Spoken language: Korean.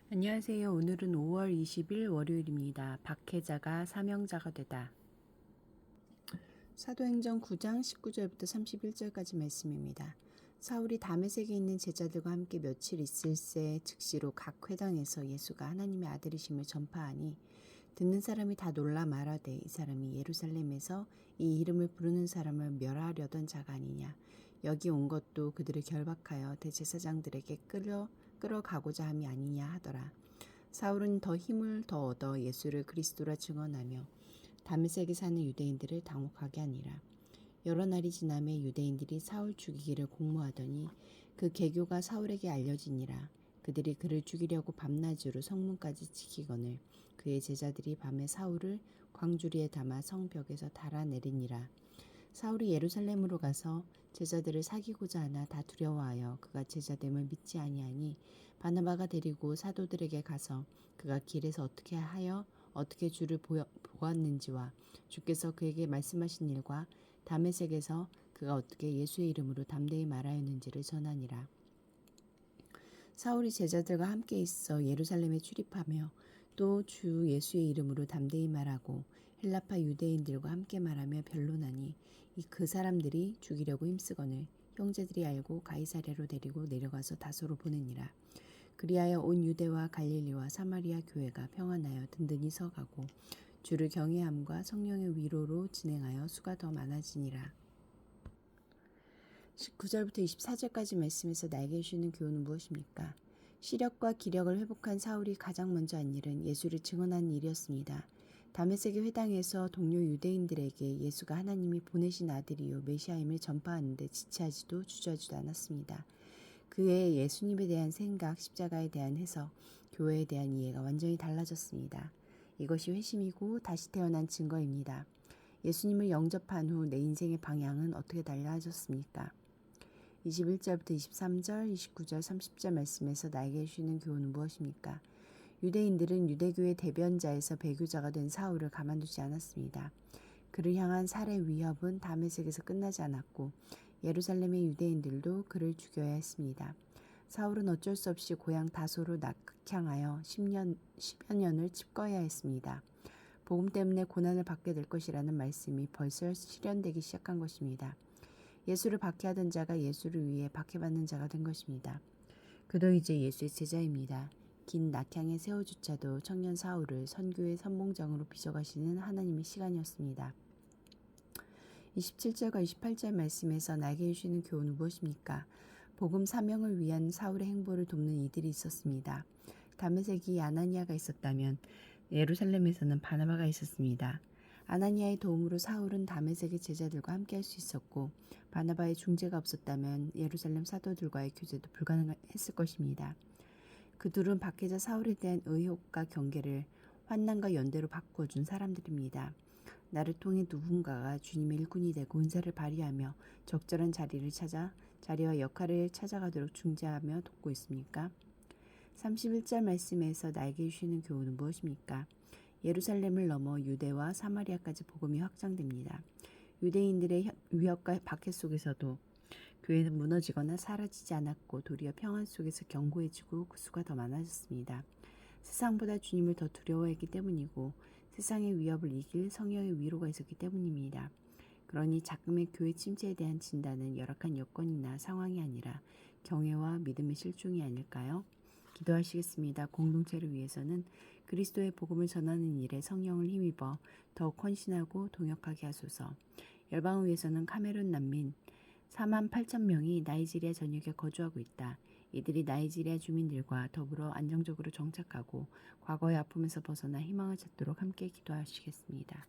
안녕하세요. 오늘은 5월 20일 월요일입니다. 박해자가 사명자가 되다. 사도행전 9장 19절부터 31절까지 말씀입니다. 사울이 다메섹에 있는 제자들과 함께 며칠 있을새 즉시로 각 회당에서 예수가 하나님의 아들이심을 전파하니 듣는 사람이 다 놀라 말하되 이 사람이 예루살렘에서 이 이름을 부르는 사람을 멸하려던 자가 아니냐. 여기 온 것도 그들을 결박하여 대제사장들에게 끌어가고자 함이 아니냐 하더라. 사울은 더 힘을 더 얻어 예수를 그리스도라 증언하며 다메섹에 사는 유대인들을 당혹하게 하니라. 여러 날이 지나매 유대인들이 사울 죽이기를 공모하더니 그 계교가 사울에게 알려지니라. 그들이 그를 죽이려고 밤낮으로 성문까지 지키거늘 그의 제자들이 밤에 사울을 광주리에 담아 성벽에서 달아내리니라. 사울이 예루살렘으로 가서 제자들을 사귀고자 하나 다 두려워하여 그가 제자됨을 믿지 아니하니 바나바가 데리고 사도들에게 가서 그가 길에서 어떻게 주를 보았는지와 주께서 그에게 말씀하신 일과 다메섹에서 그가 어떻게 예수의 이름으로 담대히 말하였는지를 전하니라. 사울이 제자들과 함께 있어 예루살렘에 출입하며 또 주 예수의 이름으로 담대히 말하고 헬라파 유대인들과 함께 말하며 변론하니 그 사람들이 죽이려고 힘쓰거늘 형제들이 알고 가이사랴로 데리고 내려가서 다소로 보내니라. 그리하여 온 유대와 갈릴리와 사마리아 교회가 평안하여 든든히 서가고 주를 경외함과 성령의 위로로 진행하여 수가 더 많아지니라. 19절부터 24절까지 말씀에서 나에게 주시는 교훈은 무엇입니까? 시력과 기력을 회복한 사울이 가장 먼저 한 일은 예수를 증언하는 일이었습니다. 다메섹의 회당에서 동료 유대인들에게 예수가 하나님이 보내신 아들이요 메시아임을 전파하는데 지체하지도 주저하지도 않았습니다. 그의 예수님에 대한 생각, 십자가에 대한 해석, 교회에 대한 이해가 완전히 달라졌습니다. 이것이 회심이고 다시 태어난 증거입니다. 예수님을 영접한 후 내 인생의 방향은 어떻게 달라졌습니까? 21절부터 23절, 29절, 30절 말씀에서 나에게 주시는 교훈은 무엇입니까? 유대인들은 유대교의 대변자에서 배교자가 된 사울을 가만두지 않았습니다. 그를 향한 살해 위협은 다메섹에서 끝나지 않았고 예루살렘의 유대인들도 그를 죽여야 했습니다. 사울은 어쩔 수 없이 고향 다소로 낙향하여 10여 년을 칩거해야 했습니다. 복음 때문에 고난을 받게 될 것이라는 말씀이 벌써 실현되기 시작한 것입니다. 예수를 박해하던 자가 예수를 위해 박해받는 자가 된 것입니다. 그도 이제 예수의 제자입니다. 긴 낙향의 세월조차도 청년 사울을 선교의 선봉장으로 빚어가시는 하나님의 시간이었습니다. 27절과 28절 말씀에서 나에게 주시는 교훈은 무엇입니까? 복음 사명을 위한 사울의 행보를 돕는 이들이 있었습니다. 다메섹이 아나니아가 있었다면 예루살렘에서는 바나바가 있었습니다. 아나니아의 도움으로 사울은 다메섹의 제자들과 함께 할 수 있었고 바나바의 중재가 없었다면 예루살렘 사도들과의 교제도 불가능했을 것입니다. 그 둘은 박해자 사울에 대한 의혹과 경계를 환난과 연대로 바꾸어준 사람들입니다. 나를 통해 누군가가 주님의 일꾼이 되고 은사를 발휘하며 적절한 자리와 역할을 찾아가도록 중재하며 돕고 있습니까? 31절 말씀에서 나에게 주시는 교훈은 무엇입니까? 예루살렘을 넘어 유대와 사마리아까지 복음이 확장됩니다. 유대인들의 위협과 박해 속에서도 교회는 무너지거나 사라지지 않았고 도리어 평안 속에서 견고해지고 그 수가 더 많아졌습니다. 세상보다 주님을 더 두려워했기 때문이고 세상의 위협을 이길 성령의 위로가 있었기 때문입니다. 그러니 자금의 교회 침체에 대한 진단은 열악한 여건이나 상황이 아니라 경외와 믿음의 실종이 아닐까요? 기도하시겠습니다. 공동체를 위해서는 그리스도의 복음을 전하는 일에 성령을 힘입어 더욱 헌신하고 동역하게 하소서. 열방을 위해서는 카메룬 난민 4만 8천 명이 나이지리아 전역에 거주하고 있다. 이들이 나이지리아 주민들과 더불어 안정적으로 정착하고 과거의 아픔에서 벗어나 희망을 찾도록 함께 기도하시겠습니다.